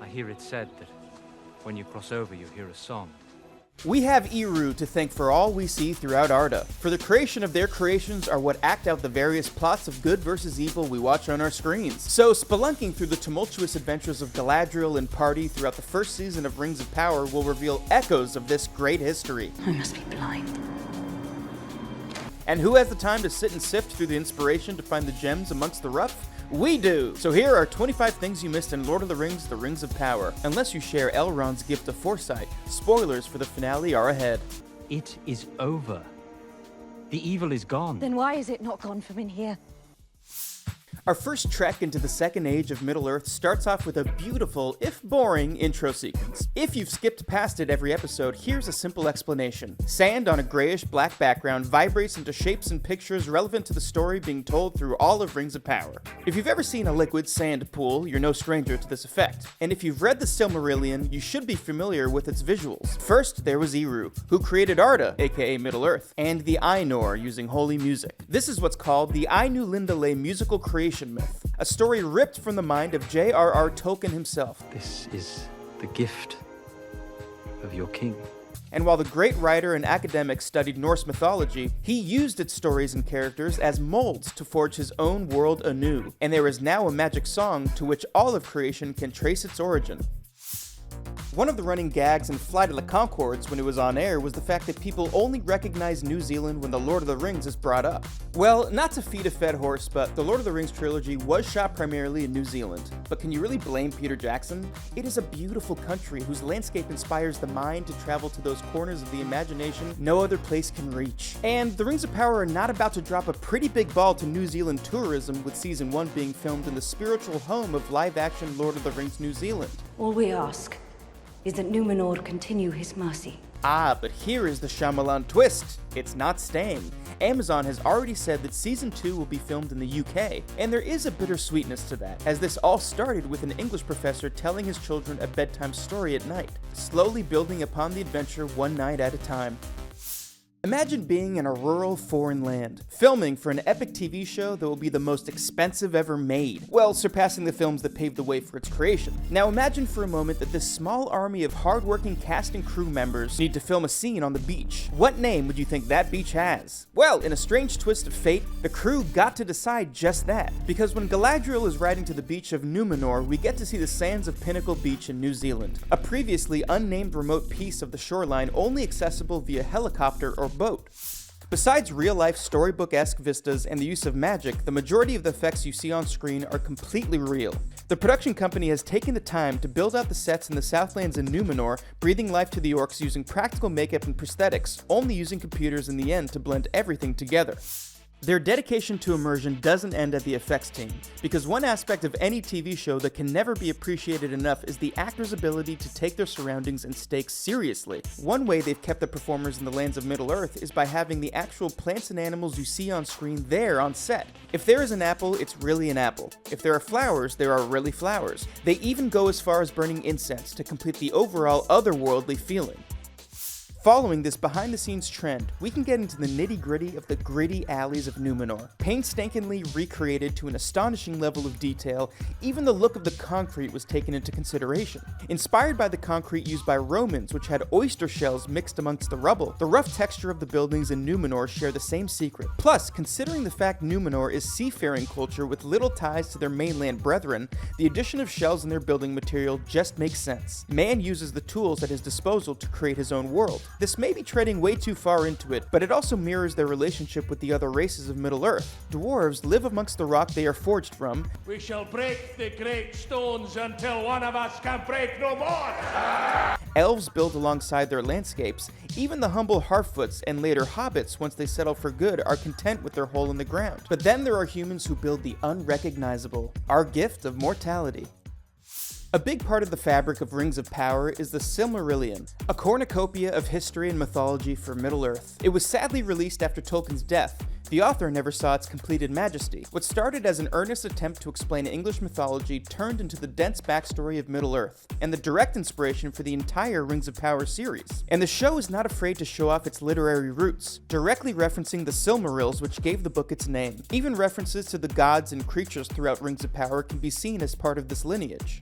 hear it said that when you cross over, you hear a song. We have Eru to thank for all we see throughout Arda, for the creation of their creations are what act out the various plots of good versus evil we watch on our screens. So spelunking through the tumultuous adventures of Galadriel and party throughout the first season of Rings of Power will reveal echoes of this great history. I must be blind. And who has the time to sit and sift through the inspiration to find the gems amongst the rough? We do! So here are 25 things you missed in Lord of the Rings, The Rings of Power. Unless you share Elrond's gift of foresight, spoilers for the finale are ahead. It is over. The evil is gone. Then why is it not gone from in here? Our first trek into the second age of Middle-earth starts off with a beautiful, if boring, intro sequence. If you've skipped past it every episode, here's a simple explanation. Sand on a grayish-black background vibrates into shapes and pictures relevant to the story being told through all of Rings of Power. If you've ever seen a liquid sand pool, you're no stranger to this effect. And if you've read the Silmarillion, you should be familiar with its visuals. First, there was Eru, who created Arda, aka Middle-earth, and the Ainur using holy music. This is what's called the Ainulindale musical creation myth, a story ripped from the mind of J.R.R. Tolkien himself. This is the gift of your king. And while the great writer and academic studied Norse mythology, he used its stories and characters as molds to forge his own world anew, and there is now a magic song to which all of creation can trace its origin. One of the running gags in Flight of the Conchords when it was on air was the fact that people only recognize New Zealand when The Lord of the Rings is brought up. Well, not to feed a fed horse, but the Lord of the Rings trilogy was shot primarily in New Zealand. But can you really blame Peter Jackson? It is a beautiful country whose landscape inspires the mind to travel to those corners of the imagination no other place can reach. And the Rings of Power are not about to drop a pretty big ball to New Zealand tourism, with Season 1 being filmed in the spiritual home of live-action Lord of the Rings New Zealand. All we ask is that Númenor continue his mercy. Ah, but here is the Shyamalan twist. It's not staying. Amazon has already said that Season 2 will be filmed in the UK, and there is a bittersweetness to that, as this all started with an English professor telling his children a bedtime story at night, slowly building upon the adventure one night at a time. Imagine being in a rural foreign land, filming for an epic TV show that will be the most expensive ever made, well, surpassing the films that paved the way for its creation. Now imagine for a moment that this small army of hardworking cast and crew members need to film a scene on the beach. What name would you think that beach has? Well, in a strange twist of fate, the crew got to decide just that, because when Galadriel is riding to the beach of Númenor, we get to see the sands of Pinnacle Beach in New Zealand, a previously unnamed remote piece of the shoreline only accessible via helicopter or boat. Besides real-life storybook-esque vistas and the use of magic, the majority of the effects you see on screen are completely real. The production company has taken the time to build out the sets in the Southlands and Númenor, breathing life to the orcs using practical makeup and prosthetics, only using computers in the end to blend everything together. Their dedication to immersion doesn't end at the effects team, because one aspect of any TV show that can never be appreciated enough is the actors' ability to take their surroundings and stakes seriously. One way they've kept the performers in the lands of Middle-earth is by having the actual plants and animals you see on screen there on set. If there is an apple, it's really an apple. If there are flowers, there are really flowers. They even go as far as burning incense to complete the overall otherworldly feeling. Following this behind-the-scenes trend, we can get into the nitty-gritty of the gritty alleys of Númenor, painstakingly recreated to an astonishing level of detail. Even the look of the concrete was taken into consideration. Inspired by the concrete used by Romans, which had oyster shells mixed amongst the rubble, the rough texture of the buildings in Númenor share the same secret. Plus, considering the fact Númenor is seafaring culture with little ties to their mainland brethren, the addition of shells in their building material just makes sense. Man uses the tools at his disposal to create his own world. This may be treading way too far into it, but it also mirrors their relationship with the other races of Middle-earth. Dwarves live amongst the rock they are forged from. We shall break the great stones until one of us can break no more! Elves build alongside their landscapes. Even the humble Harfoots and later Hobbits, once they settle for good, are content with their hole in the ground. But then there are humans who build the unrecognizable, our gift of mortality. A big part of the fabric of Rings of Power is the Silmarillion, a cornucopia of history and mythology for Middle-earth. It was sadly released after Tolkien's death. The author never saw its completed majesty. What started as an earnest attempt to explain English mythology turned into the dense backstory of Middle-earth, and the direct inspiration for the entire Rings of Power series. And the show is not afraid to show off its literary roots, directly referencing the Silmarils which gave the book its name. Even references to the gods and creatures throughout Rings of Power can be seen as part of this lineage.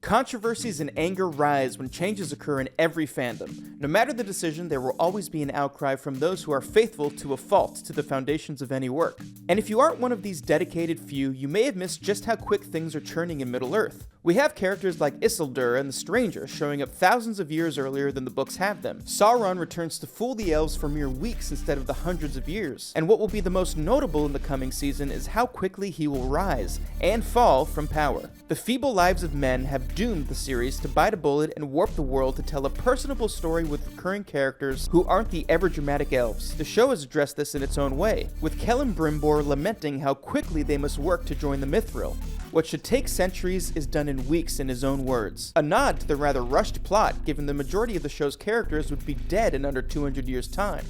Controversies and anger rise when changes occur in every fandom. No matter the decision, there will always be an outcry from those who are faithful to a fault to the foundations of any work. And if you aren't one of these dedicated few, you may have missed just how quick things are churning in Middle-earth. We have characters like Isildur and the Stranger showing up thousands of years earlier than the books have them. Sauron returns to fool the elves for mere weeks instead of the hundreds of years. And what will be the most notable in the coming season is how quickly he will rise and fall from power. The feeble lives of men have doomed the series to bite a bullet and warp the world to tell a personable story with recurring characters who aren't the ever-dramatic elves. The show has addressed this in its own way, with Celebrimbor lamenting how quickly they must work to join the mithril. What should take centuries is done in weeks, in his own words. A nod to the rather rushed plot, given the majority of the show's characters would be dead in under 200 years' time.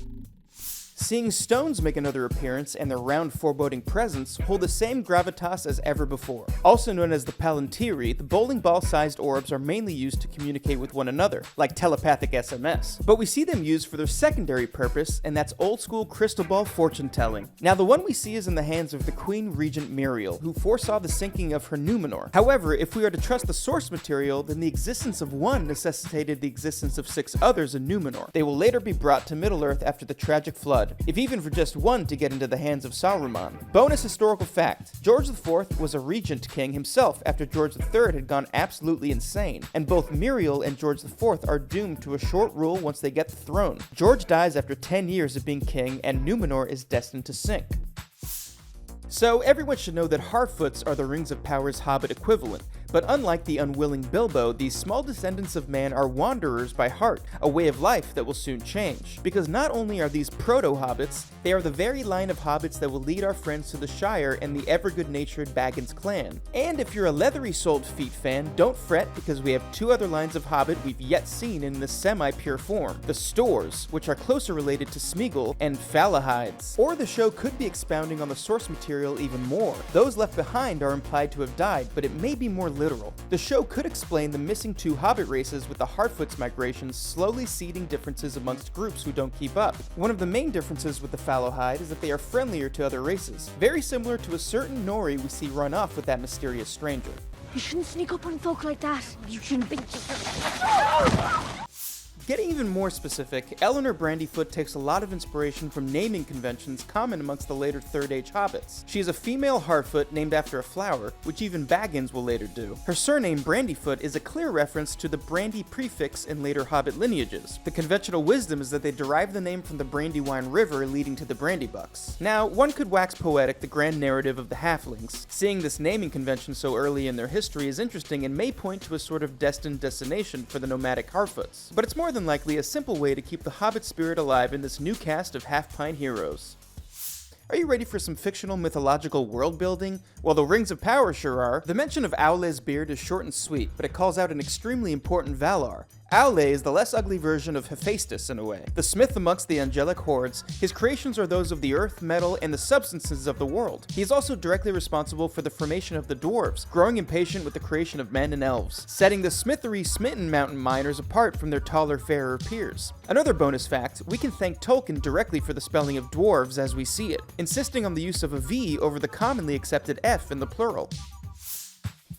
Seeing stones make another appearance and their round foreboding presence hold the same gravitas as ever before. Also known as the Palantiri, the bowling ball-sized orbs are mainly used to communicate with one another, like telepathic SMS. But we see them used for their secondary purpose, and that's old-school crystal ball fortune-telling. Now the one we see is in the hands of the Queen Regent Miriel, who foresaw the sinking of her Númenor. However, if we are to trust the source material, then the existence of one necessitated the existence of 6 others in Númenor. They will later be brought to Middle-earth after the tragic flood, if even for just one to get into the hands of Sauron. Bonus historical fact, George IV was a regent king himself after George III had gone absolutely insane, and both Miriel and George IV are doomed to a short rule once they get the throne. George dies after 10 years of being king, and Númenor is destined to sink. So everyone should know that Harfoots are the Rings of Power's Hobbit equivalent, but unlike the unwilling Bilbo, these small descendants of man are wanderers by heart, a way of life that will soon change. Because not only are these proto-hobbits, they are the very line of hobbits that will lead our friends to the Shire and the ever-good-natured Baggins clan. And if you're a leathery-souled feet fan, don't fret because we have 2 other lines of hobbit we've yet seen in this semi-pure form. The Stores, which are closer related to Smeagol, and Falahides. Or the show could be expounding on the source material even more. Those left behind are implied to have died, but it may be more literal. The show could explain the missing 2 hobbit races with the Harfoots migrations slowly seeding differences amongst groups who don't keep up. One of the main differences with the Fallowhide is that they are friendlier to other races, very similar to a certain Nori we see run off with that mysterious stranger. You shouldn't sneak up on folk like that. You shouldn't be... Getting even more specific, Eleanor Brandyfoot takes a lot of inspiration from naming conventions common amongst the later Third Age hobbits. She is a female Harfoot named after a flower, which even Baggins will later do. Her surname Brandyfoot is a clear reference to the Brandy prefix in later hobbit lineages. The conventional wisdom is that they derive the name from the Brandywine River leading to the Brandybucks. Now, one could wax poetic the grand narrative of the halflings. Seeing this naming convention so early in their history is interesting and may point to a sort of destined destination for the nomadic Harfoots. But it's more than likely a simple way to keep the Hobbit spirit alive in this new cast of half-pint heroes. Are you ready for some fictional mythological world building? Well, the Rings of Power sure are. The mention of Aulë's beard is short and sweet, but it calls out an extremely important Valar. Aulë is the less ugly version of Hephaestus in a way. The smith amongst the angelic hordes, his creations are those of the earth, metal, and the substances of the world. He is also directly responsible for the formation of the dwarves, growing impatient with the creation of men and elves, setting the smithery-smitten mountain miners apart from their taller, fairer peers. Another bonus fact, we can thank Tolkien directly for the spelling of dwarves as we see it, insisting on the use of a V over the commonly accepted F in the plural.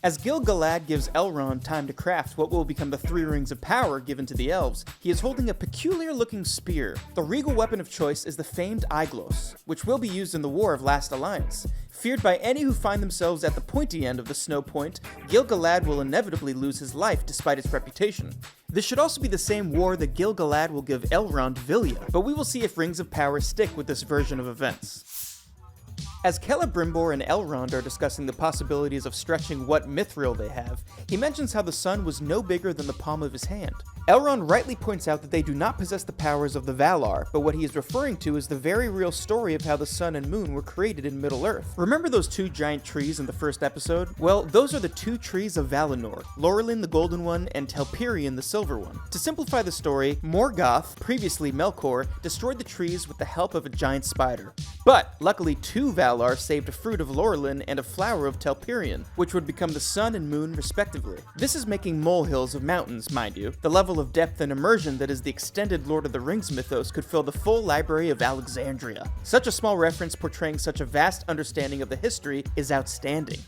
As Gil-galad gives Elrond time to craft what will become the 3 Rings of Power given to the elves, he is holding a peculiar-looking spear. The regal weapon of choice is the famed Aeglos, which will be used in the War of Last Alliance. Feared by any who find themselves at the pointy end of the snow point, Gil-galad will inevitably lose his life despite its reputation. This should also be the same war that Gil-galad will give Elrond Vilya, but we will see if Rings of Power stick with this version of events. As Celebrimbor and Elrond are discussing the possibilities of stretching what mithril they have, he mentions how the sun was no bigger than the palm of his hand. Elrond rightly points out that they do not possess the powers of the Valar, but what he is referring to is the very real story of how the sun and moon were created in Middle-earth. Remember those 2 giant trees in the first episode? Well, those are the 2 trees of Valinor, Laurelin the golden one and Telperion the silver one. To simplify the story, Morgoth, previously Melkor, destroyed the trees with the help of a giant spider. But, luckily 2 Valar saved a fruit of Laurelin and a flower of Telperion, which would become the sun and moon respectively. This is making molehills of mountains, mind you. The level of depth and immersion that is the extended Lord of the Rings mythos could fill the full library of Alexandria. Such a small reference portraying such a vast understanding of the history is outstanding.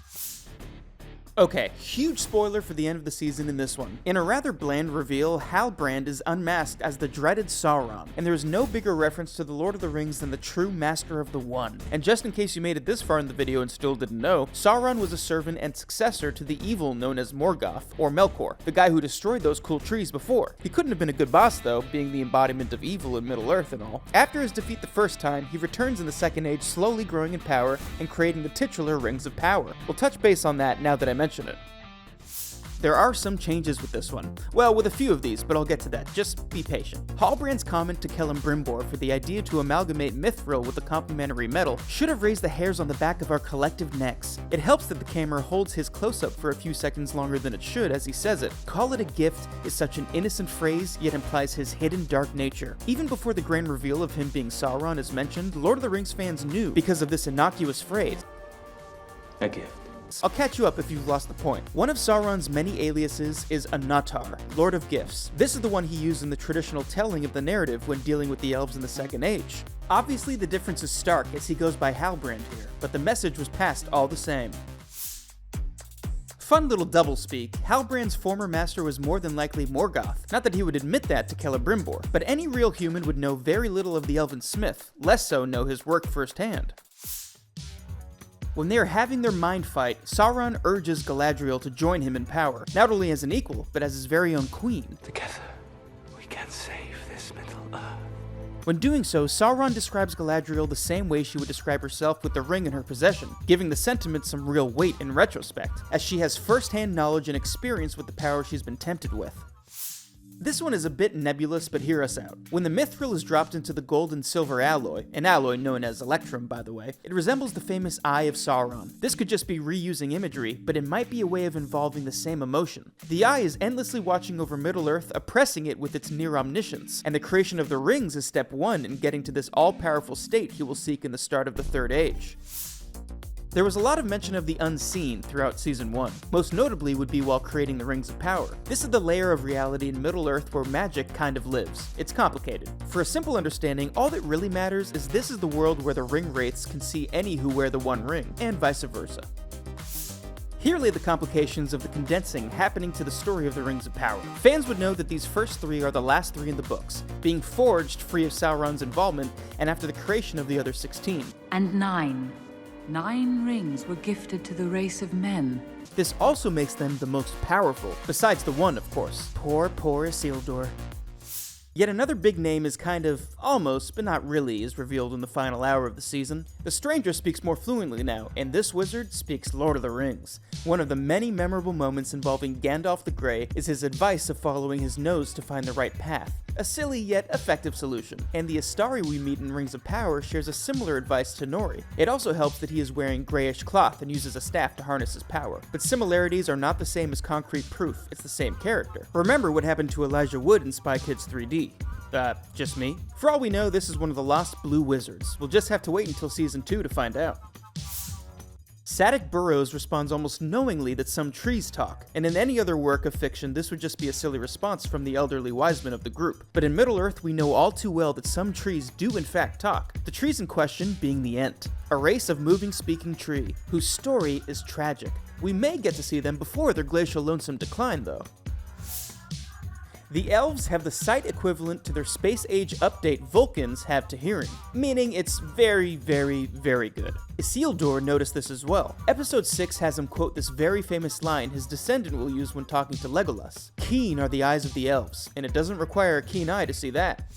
Okay, huge spoiler for the end of the season in this one. In a rather bland reveal, Halbrand is unmasked as the dreaded Sauron, and there is no bigger reference to the Lord of the Rings than the true Master of the One. And just in case you made it this far in the video and still didn't know, Sauron was a servant and successor to the evil known as Morgoth, or Melkor, the guy who destroyed those cool trees before. He couldn't have been a good boss though, being the embodiment of evil in Middle-earth and all. After his defeat the first time, he returns in the Second Age, slowly growing in power and creating the titular Rings of Power. We'll touch base on that now that I mention it. There are some changes with this one. Well, with a few of these, but I'll get to that. Just be patient. Halbrand's comment to Celebrimbor for the idea to amalgamate mithril with a complementary metal should have raised the hairs on the back of our collective necks. It helps that the camera holds his close-up for a few seconds longer than it should as he says it. Call it a gift is such an innocent phrase, yet implies his hidden dark nature. Even before the grand reveal of him being Sauron is mentioned, Lord of the Rings fans knew because of this innocuous phrase. A gift. I'll catch you up if you've lost the point. One of Sauron's many aliases is LotR, Lord of Gifts. This is the one he used in the traditional telling of the narrative when dealing with the elves in the Second Age. Obviously the difference is stark as he goes by Halbrand here, but the message was passed all the same. Fun little doublespeak, Halbrand's former master was more than likely Morgoth. Not that he would admit that to Celebrimbor, but any real human would know very little of the elven smith, less so know his work firsthand. When they are having their mind fight, Sauron urges Galadriel to join him in power, not only as an equal, but as his very own queen. Together, we can save this Middle-earth. When doing so, Sauron describes Galadriel the same way she would describe herself with the ring in her possession, giving the sentiment some real weight in retrospect, as she has first-hand knowledge and experience with the power she's been tempted with. This one is a bit nebulous, but hear us out. When the mithril is dropped into the gold and silver alloy, an alloy known as electrum by the way, it resembles the famous Eye of Sauron. This could just be reusing imagery, but it might be a way of involving the same emotion. The Eye is endlessly watching over Middle-earth, oppressing it with its near omniscience, and the creation of the rings is step one in getting to this all-powerful state he will seek in the start of the Third Age. There was a lot of mention of the unseen throughout Season 1, most notably would be while creating the Rings of Power. This is the layer of reality in Middle-earth where magic kind of lives. It's complicated. For a simple understanding, all that really matters is this is the world where the ring wraiths can see any who wear the One Ring, and vice versa. Here lay the complications of the condensing happening to the story of the Rings of Power. Fans would know that these first three are the last three in the books, being forged free of Sauron's involvement and after the creation of the other 16. And 9. 9 rings were gifted to the race of men. This also makes them the most powerful, besides the one, of course. Poor Isildur. Yet another big name is kind of, almost, but not really, is revealed in the final hour of the season. The Stranger speaks more fluently now, and this wizard speaks Lord of the Rings. One of the many memorable moments involving Gandalf the Grey is his advice of following his nose to find the right path. A silly yet effective solution, and the Astari we meet in Rings of Power shares a similar advice to Nori. It also helps that he is wearing grayish cloth and uses a staff to harness his power. But similarities are not the same as concrete proof, it's the same character. Remember what happened to Elijah Wood in Spy Kids 3D. Just me? For all we know, this is one of the lost blue wizards. We'll just have to wait until Season 2 to find out. Sadik Burrows responds almost knowingly that some trees talk, and in any other work of fiction this would just be a silly response from the elderly wise men of the group. But in Middle-earth we know all too well that some trees do in fact talk, the trees in question being the Ent, a race of moving speaking tree, whose story is tragic. We may get to see them before their glacial lonesome decline though. The elves have the sight equivalent to their space age update Vulcans have to hearing, meaning it's very, very, very good. Isildur noticed this as well. Episode 6 has him quote this very famous line his descendant will use when talking to Legolas. Keen are the eyes of the elves, and it doesn't require a keen eye to see that.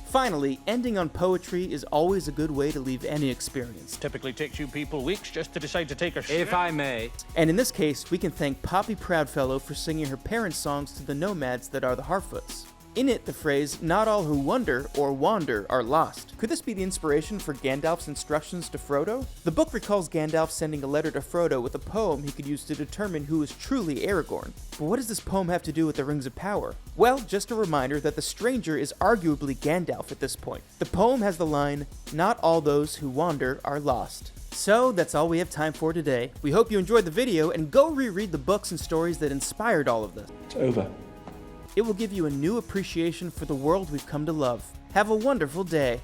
Finally, ending on poetry is always a good way to leave any experience. Typically takes you people weeks just to decide to take a shit. If I may. And in this case, we can thank Poppy Proudfellow for singing her parents' songs to the nomads that are the Harfoots. In it, the phrase, "Not all who wonder or wander are lost." Could this be the inspiration for Gandalf's instructions to Frodo? The book recalls Gandalf sending a letter to Frodo with a poem he could use to determine who is truly Aragorn. But what does this poem have to do with the Rings of Power? Well, just a reminder that the Stranger is arguably Gandalf at this point. The poem has the line, "Not all those who wander are lost." So that's all we have time for today. We hope you enjoyed the video, and go reread the books and stories that inspired all of this. It's over. It will give you a new appreciation for the world we've come to love. Have a wonderful day.